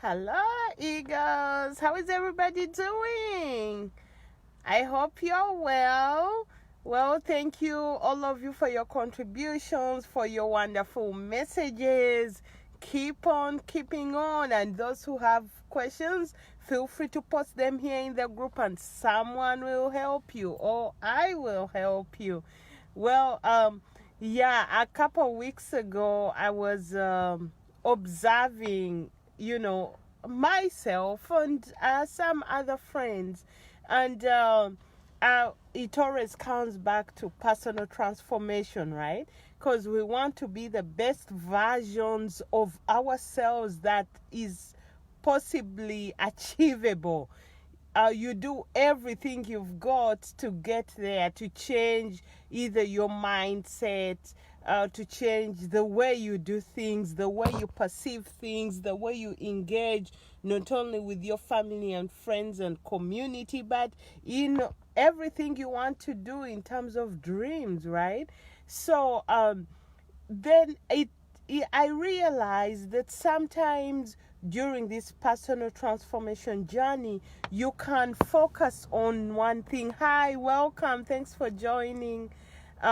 Hello, Eagles. How is everybody doing? I hope you're well. Well, thank you, all of you, for your contributions, for your wonderful messages. Keep on keeping on. And those who have questions, feel free to post them here in the group and someone will help you, or I will help you. Well, a couple weeks ago, I was observing, myself and some other friends, and it always comes back to personal transformation, right? Because we want to be the best versions of ourselves that is possibly achievable. You do everything you've got to get there, to change either your mindset, to change the way you do things, the way you perceive things, the way you engage, not only with your family and friends and community, but in everything you want to do in terms of dreams, right? So then I realized that sometimes during this personal transformation journey, you can focus on one thing. Hi, welcome. Thanks for joining.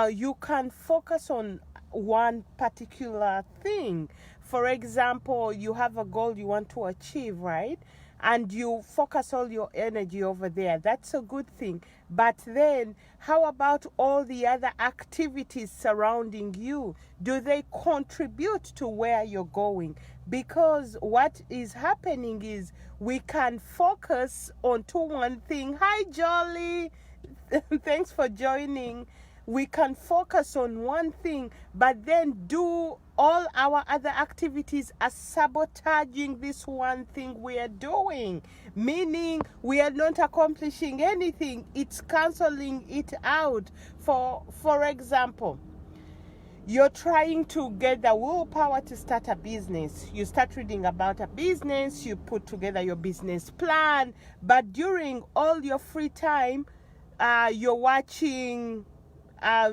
You can focus on one particular thing. For example, you have a goal you want to achieve, right? And you focus all your energy over there. That's a good thing. But then, how about all the other activities surrounding you? Do they contribute to where you're going? Because what is happening is we can focus onto one thing. Hi, Jolly. Thanks for joining. We can focus on one thing, but then do all our other activities are sabotaging this one thing we are doing, meaning we are not accomplishing anything. It's canceling it out. For example, you're trying to get the willpower to start a business. You start reading about a business, you put together your business plan, but during all your free time, you're watching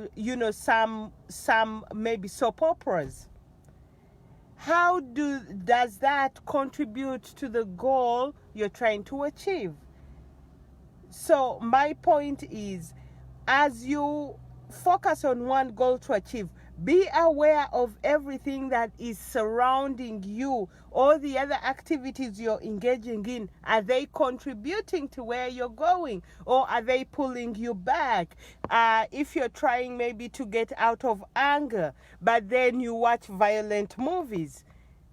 some maybe soap operas. How does that contribute to the goal you're trying to achieve? So my point is, as you focus on one goal to achieve, be aware of everything that is surrounding you. All the other activities you're engaging in, are they contributing to where you're going, or are they pulling you back? If you're trying maybe to get out of anger, but then you watch violent movies,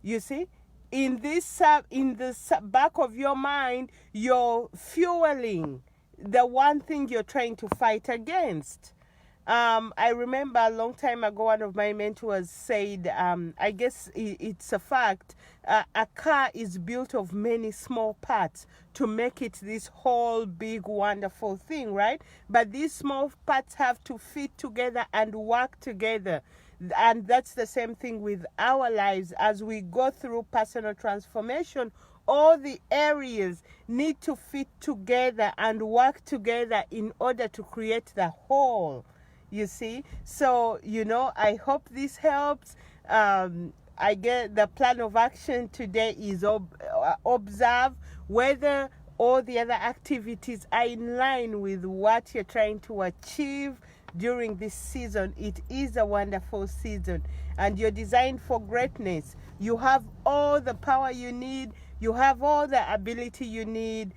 you see, in the back of your mind, you're fueling the one thing you're trying to fight against. I remember a long time ago, one of my mentors said, I guess it's a fact, a car is built of many small parts to make it this whole big, wonderful thing, right? But these small parts have to fit together and work together. And that's the same thing with our lives. As we go through personal transformation, all the areas need to fit together and work together in order to create the whole. You see? So, I hope this helps. I get the plan of action today is observe whether all the other activities are in line with what you're trying to achieve during this season. It is a wonderful season, and you're designed for greatness. You have all the power you need. You have all the ability you need.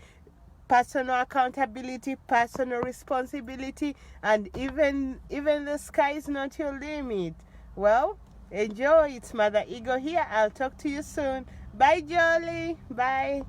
Personal accountability, personal responsibility, and even the sky is not your limit. Well, enjoy. It's Mother Ego here. I'll talk to you soon. Bye, Jolly. Bye.